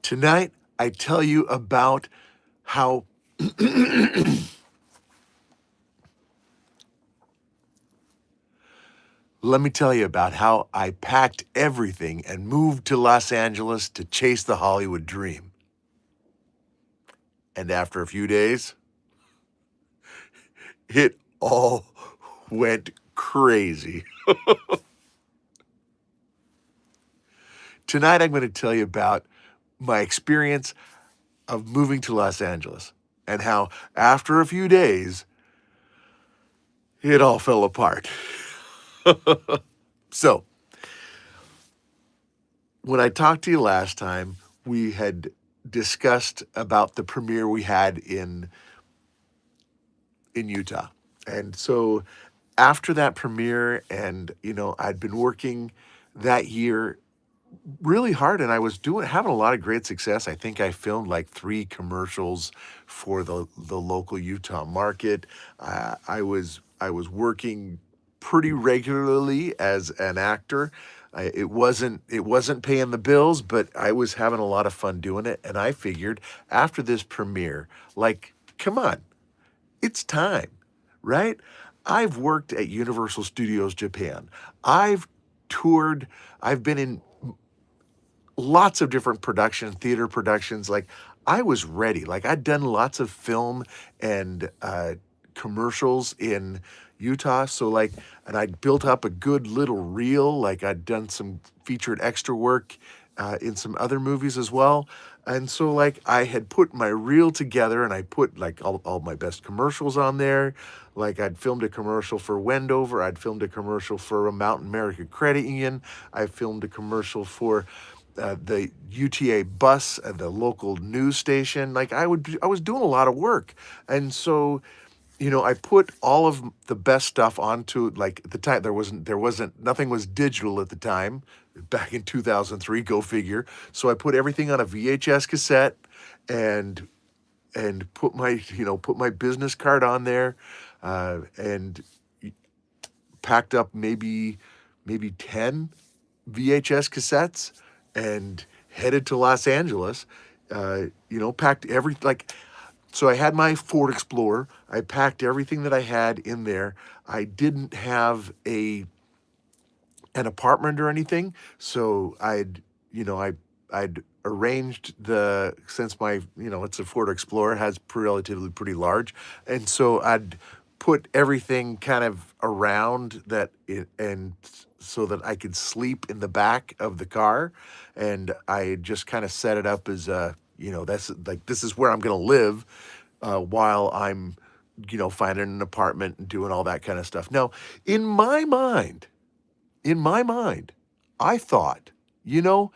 Tonight, I tell you about how let me tell you about how I packed everything and moved to Los Angeles to chase the Hollywood dream. And after a few days, it all went crazy. Tonight, I'm going to tell you about my experience of moving to Los Angeles and how, after a few days, it all fell apart. So, when I talked to you last time, we had discussed about the premiere we had in Utah. And so after that premiere, and I'd been working that year really hard, and I was having a lot of great success. I think I filmed like 3 commercials for the local Utah market. I was working pretty regularly as an actor. It wasn't paying the bills, but I was having a lot of fun doing it. And I figured after this premiere, like, come on, it's time, right? I've worked at Universal Studios Japan. I've toured. I've been in lots of different productions, theater productions. Like, I was ready. Like, I'd done lots of film and commercials in Utah. So, like, and I'd built up a good little reel. Like, I'd done some featured extra work in some other movies as well. And so, like, I had put my reel together, and I put like all my best commercials on there. Like, I'd filmed a commercial for Wendover. I'd filmed a commercial for a Mountain America Credit Union. I filmed a commercial for the UTA bus at the local news station. Like, I was doing a lot of work. And so, I put all of the best stuff onto, like, at the time there wasn't nothing was digital at the time, back in 2003, go figure. So I put everything on a VHS cassette and put my business card on there, and packed up maybe 10 VHS cassettes and headed to Los Angeles. Packed so I had my Ford Explorer. I packed everything that I had in there. I didn't have an apartment or anything, so I'd arranged since my it's a Ford Explorer, has relatively pretty large, and so I'd put everything kind of around that and so that I could sleep in the back of the car, and I just kind of set it up as that's like, this is where I'm going to live while I'm finding an apartment and doing all that kind of stuff. Now, in my mind, in my mind, I thought, you know,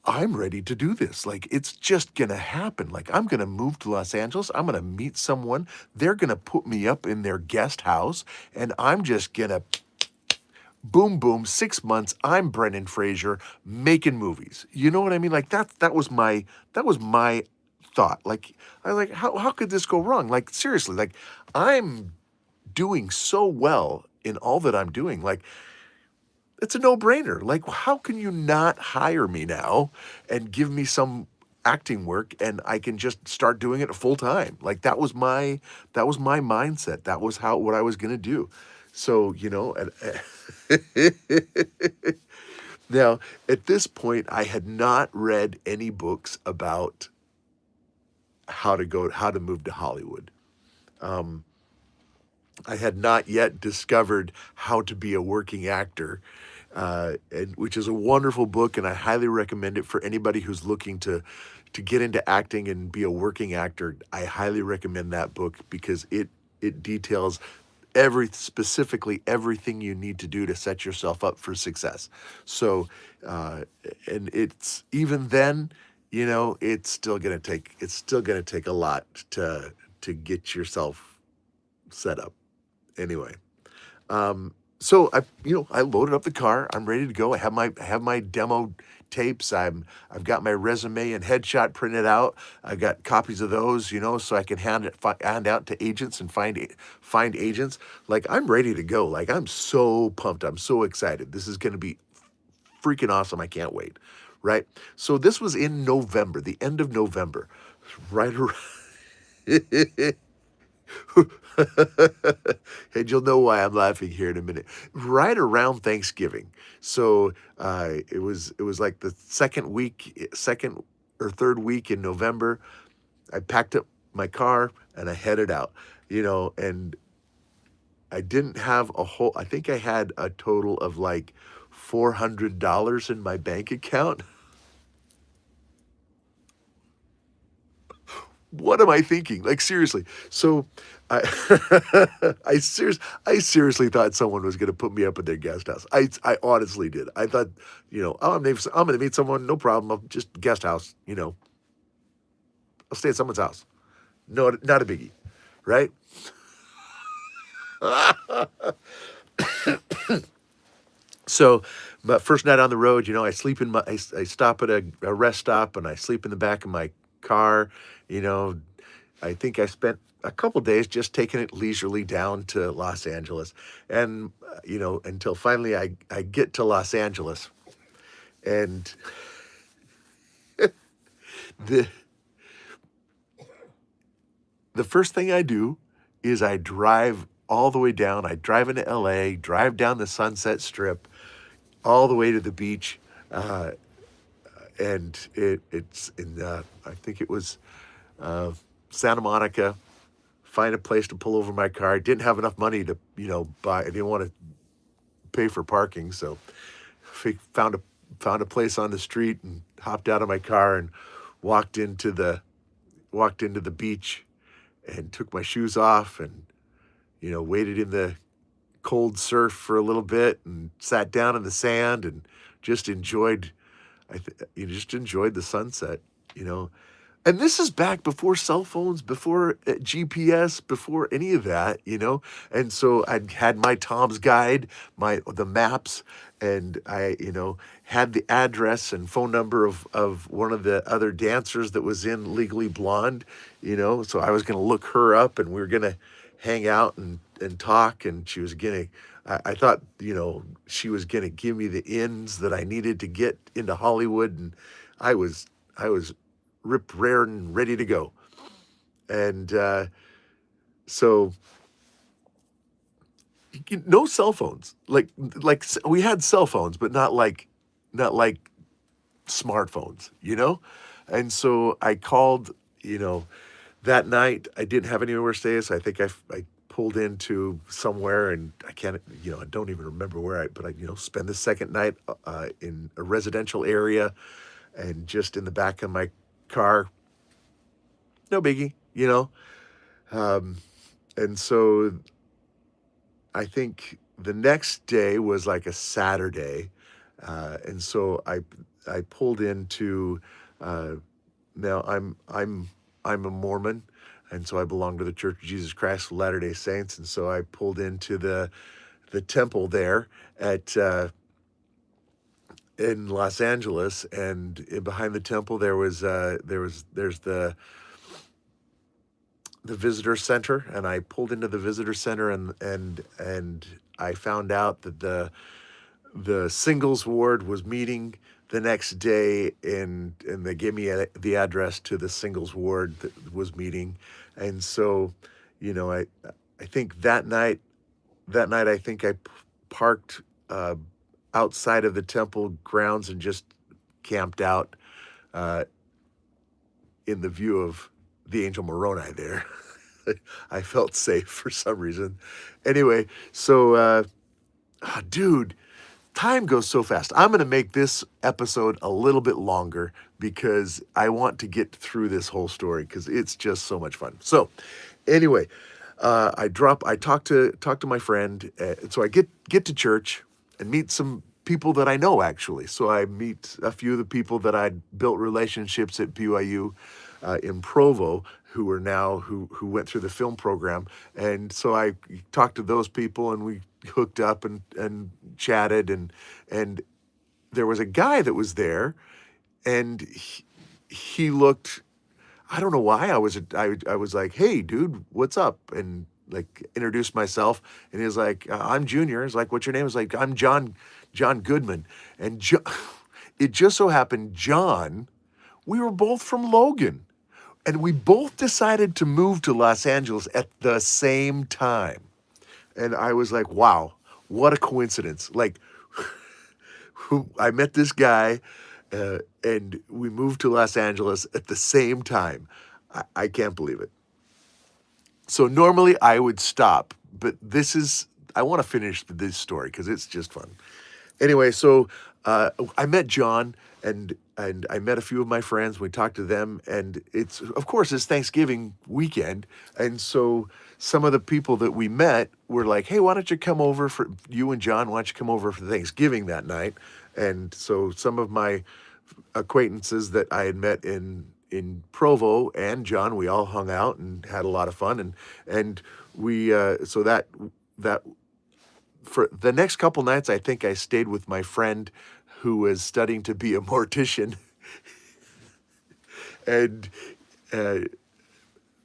I'm ready to do this. Like, it's just going to happen. Like, I'm going to move to Los Angeles. I'm going to meet someone. They're going to put me up in their guest house, and I'm just going to boom, boom, 6 months. I'm Brendan Fraser making movies. You know what I mean? Like, that was my thought. Like, how could this go wrong? Like, seriously, like, I'm doing so well in all that I'm doing. Like, it's a no-brainer. Like, how can you not hire me now and give me some acting work, and I can just start doing it full time? Like, that was my mindset. That was what I was gonna do. So, now at this point, I had not read any books about how to move to Hollywood. I had not yet discovered How to Be a Working Actor, which is a wonderful book, and I highly recommend it for anybody who's looking to get into acting and be a working actor. I highly recommend that book because it details specifically everything you need to do to set yourself up for success. So, and it's even then, it's still gonna take a lot to get yourself set up. Anyway, so I loaded up the car. I'm ready to go. I have my demo tapes. I've got my resume and headshot printed out. I got copies of those, so I can hand out to agents and find agents. Like, I'm ready to go. Like, I'm so pumped. I'm so excited. This is going to be freaking awesome. I can't wait. right? So this was in November, the end of November, right around. And you'll know why I'm laughing here in a minute. Right around Thanksgiving. So it was like the second or third week in November. I packed up my car and I headed out. And I didn't have a whole. I think I had a total of like $400 in my bank account. What am I thinking? Like, seriously. So I I seriously thought someone was going to put me up at their guest house. I honestly did. I thought, oh, I'm going to meet someone, no problem. I'll just guest house, I'll stay at someone's house. No, not a biggie, right? So, my first night on the road, I sleep I stop at a rest stop and I sleep in the back of my car. You know, I think I spent a couple days just taking it leisurely down to Los Angeles, and until finally I get to Los Angeles, and the the first thing I do is I drive all the way down. I drive into L.A., drive down the Sunset Strip, all the way to the beach. Uh, and it's in I think it was Santa Monica. Find a place to pull over my car. Didn't have enough money to buy. I didn't want to pay for parking, so found a place on the street and hopped out of my car and walked into the beach and took my shoes off and waited in the cold surf for a little bit and sat down in the sand and just enjoyed just enjoyed the sunset, you know. And this is back before cell phones, before GPS, before any of that, And so I had my Tom's Guide, the maps, and I, had the address and phone number of one of the other dancers that was in Legally Blonde, So I was going to look her up, and we were going to hang out and talk, and she was going to. I thought, she was going to give me the ins that I needed to get into Hollywood, and I was rip raring and ready to go. And so no cell phones. Like we had cell phones, but not like smartphones, And so I called, that night. I didn't have anywhere to stay, so I think I pulled into somewhere, and I can't, I don't even remember where but I, spend the second night in a residential area, and just in the back of my car, no biggie, Um, and so I think the next day was like a Saturday, and so I pulled into. Now I'm a Mormon, and so I belong to the Church of Jesus Christ of Latter-day Saints, and so I pulled into the temple there at in Los Angeles, and behind the temple there's the visitor center, and I pulled into the visitor center, and I found out that the singles ward was meeting the next day, and they gave me the address to the singles ward that was meeting. And so, I think that night I think I parked outside of the temple grounds and just camped out uh, in the view of the Angel Moroni there. I felt safe for some reason. Anyway, so dude, time goes so fast. I'm going to make this episode a little bit longer because I want to get through this whole story because it's just so much fun. So, anyway, I talk to my friend, so I get to church and meet some people that I know actually. So I meet a few of the people that I'd built relationships at BYU in Provo who went through the film program, and so I talked to those people and we hooked up and chatted, and there was a guy that was there, and he looked. I don't know why I was like, "Hey, dude, what's up?" And like introduced myself, and he was like, "I'm Junior." He's like, "What's your name?" I was like, "I'm John Goodman." And It just so happened, John, we were both from Logan, and we both decided to move to Los Angeles at the same time. And I was like, wow, what a coincidence. Like, I met this guy, and we moved to Los Angeles at the same time. I can't believe it. So normally I would stop, but I want to finish this story because it's just fun. Anyway, so I met John, and I met a few of my friends. We talked to them, and of course it's Thanksgiving weekend, and so some of the people that we met were like, "Hey, why don't you come over for you and John? Why don't you come over for Thanksgiving that night?" And so some of my acquaintances that I had met in Provo and John, we all hung out and had a lot of fun, and we so that for the next couple nights, I think I stayed with my friend who was studying to be a mortician, and uh,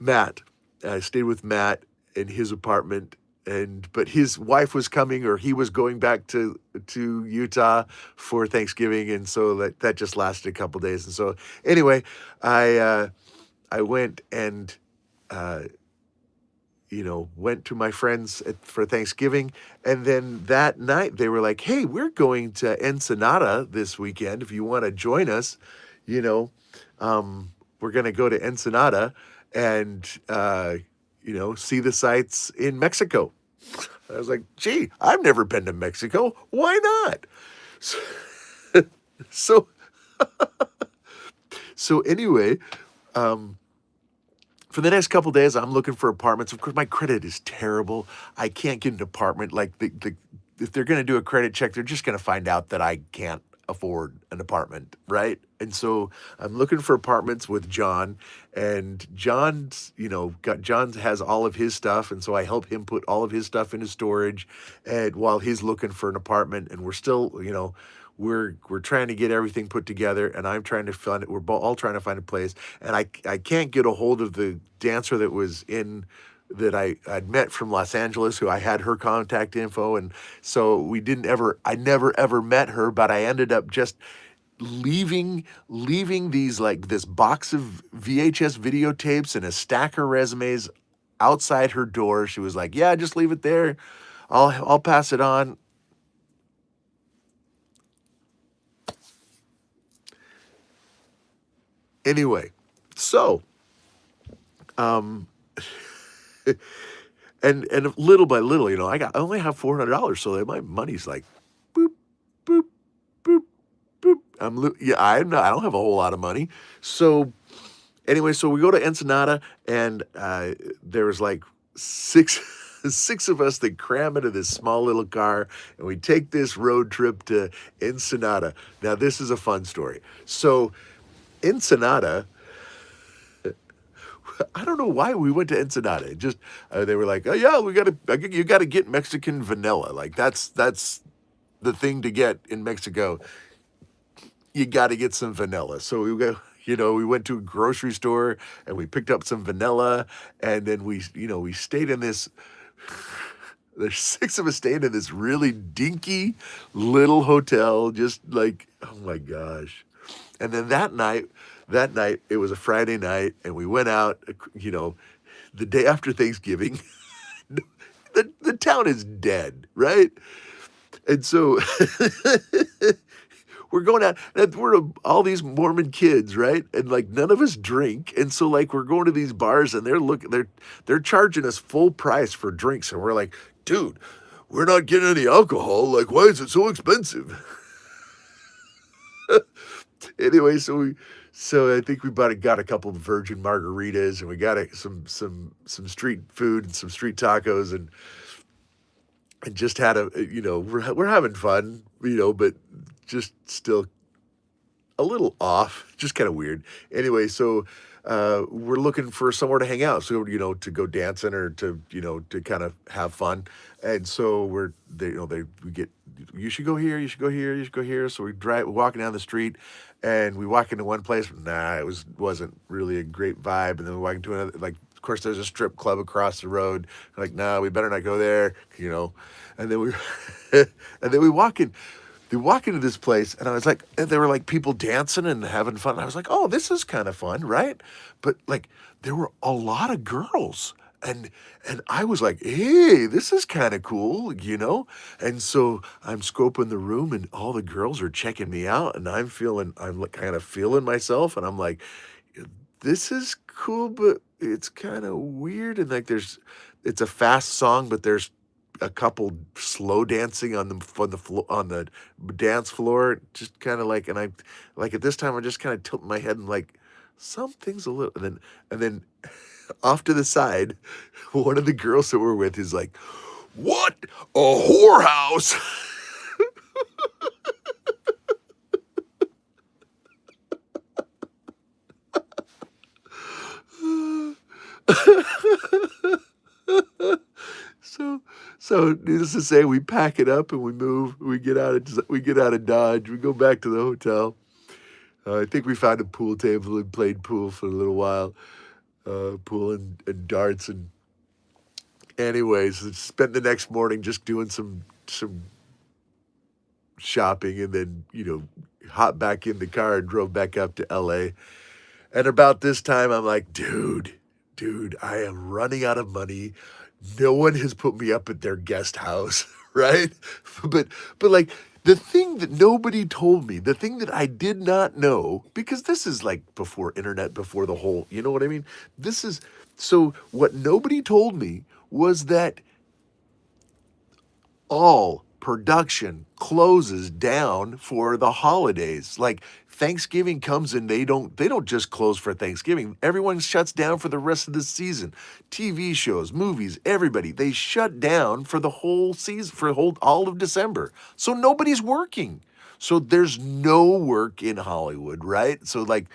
Matt. I stayed with Matt in his apartment, but his wife was coming, or he was going back to Utah for Thanksgiving, and so that just lasted a couple days. And so anyway, I went and uh, went to my friends for Thanksgiving. And then that night they were like, hey, we're going to Ensenada this weekend. If you want to join us, you know, we're going to go to Ensenada and, see the sights in Mexico. I was like, gee, I've never been to Mexico. Why not? So, so, so anyway, for the next couple days, I'm looking for apartments. Of course, my credit is terrible. I can't get an apartment. Like if they're going to do a credit check, they're just going to find out that I can't afford an apartment, right? And so I'm looking for apartments with John, and John has all of his stuff, and so I help him put all of his stuff into storage, and while he's looking for an apartment, and we're still, we're trying to get everything put together, and I'm trying to find it. We're all trying to find a place, and I can't get a hold of the dancer that I'd met from Los Angeles, who I had her contact info, and so I never ever met her, but I ended up just leaving these, like, this box of VHS videotapes and a stack of resumes outside her door. She was like, "Yeah, just leave it there. I'll pass it on." Anyway, so and little by little, I only have $400, so my money's like boop, boop, boop, boop. I don't have a whole lot of money. So anyway, so we go to Ensenada, and there was like six six of us that cram into this small little car, and we take this road trip to Ensenada. Now, this is a fun story. So Ensenada, I don't know why we went to Ensenada. It just they were like, "Oh yeah, you got to get Mexican vanilla. Like that's the thing to get in Mexico. You got to get some vanilla." So we went to a grocery store and we picked up some vanilla, and then we stayed in this. There's six of us staying in this really dinky little hotel, just like, oh my gosh. And then that night, it was a Friday night, and we went out, the day after Thanksgiving. The town is dead, right? And so we're going out, and we're all these Mormon kids, right? And like none of us drink, and so like we're going to these bars, and they're charging us full price for drinks, and we're like, dude, we're not getting any alcohol. Like, why is it so expensive? Anyway, so I think we got a couple of virgin margaritas, and we got some street food and some street tacos, and just had we're having fun, but just still a little off, just kind of weird. Anyway, so we're looking for somewhere to hang out, so to go dancing, or to kind of have fun, and so we get, you should go here, you should go here, you should go here. So walking down the street, and we walk into one place. Nah, wasn't really a great vibe, and then we walk into another. Like, of course, there's a strip club across the road. Like, no, we better not go there, and then we and then we walk in. they walk into this place, and I was like, and there were like people dancing and having fun. And I was like, oh, this is kind of fun, right? But like, there were a lot of girls, and I was like, hey, this is kind of cool, you know. And so I'm scoping the room, and all the girls are checking me out, and I'm like kind of feeling myself, and I'm like, this is cool, but it's kind of weird. And like, it's a fast song, but there's a couple slow dancing on the dance floor, just kind of like, and I like at this time I'm just kind of tilting my head and like something's a little, and then off to the side, one of the girls that we're with is like, "What a whorehouse!" So, needless to say, we pack it up and we move. We get out of Dodge. We go back to the hotel. I think we found a pool table and played pool for a little while, pool and darts. And anyways, spent the next morning just doing some shopping, and then hopped back in the car and drove back up to L.A. And about this time, I'm like, dude, I am running out of money. No one has put me up at their guest house, right? But like the thing that nobody told me, the thing that I did not know, because this is like before internet, before the whole, you know what I mean? This is so what nobody told me was that all production closes down for the holidays. Like Thanksgiving comes and they don't just close for Thanksgiving. Everyone shuts down for the rest of the season. TV shows, movies, everybody, they shut down for the whole season, for all of December. So nobody's working. So there's no work in Hollywood, right? So like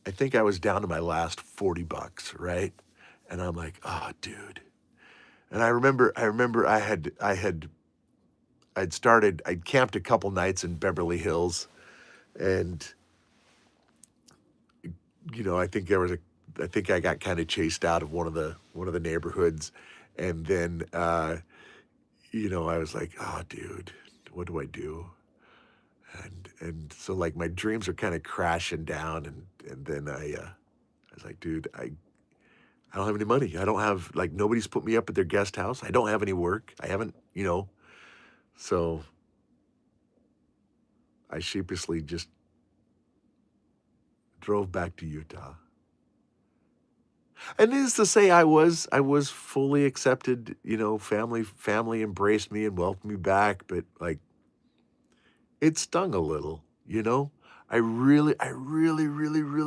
I think I was down to my last 40 bucks, right? And I'm like, "Oh, dude." And I remember I'd camped a couple nights in Beverly Hills, and I think I got kind of chased out of one of the neighborhoods, and then I was like, oh, dude, what do I do? And so like my dreams are kind of crashing down, and then I was like, dude, I don't have any money. I don't have, like, nobody's put me up at their guest house. I don't have any work. I haven't, so I sheepishly just drove back to Utah. And needless to say, I was fully accepted. Family embraced me and welcomed me back, but like it stung a little. I really,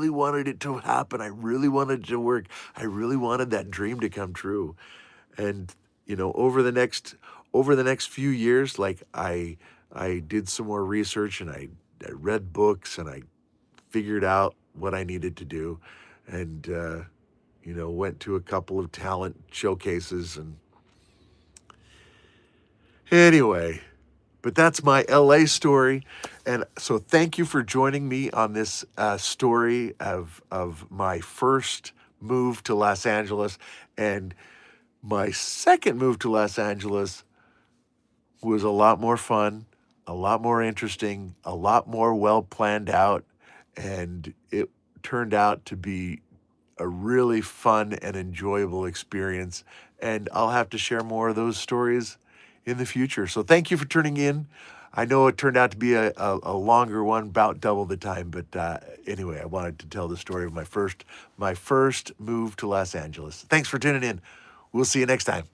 wanted it to happen. I really wanted it to work. I really wanted that dream to come true. And over the next few years, like I did some more research, and I read books, and I figured out what I needed to do, and went to a couple of talent showcases. And anyway, but that's my LA story. And so thank you for joining me on this story of my first move to Los Angeles. And my second move to Los Angeles was a lot more fun, a lot more interesting, a lot more well planned out. And it turned out to be a really fun and enjoyable experience. And I'll have to share more of those stories in the future. So thank you for tuning in. I know it turned out to be a longer one, about double the time. But anyway, I wanted to tell the story of my first move to Los Angeles. Thanks for tuning in. We'll see you next time.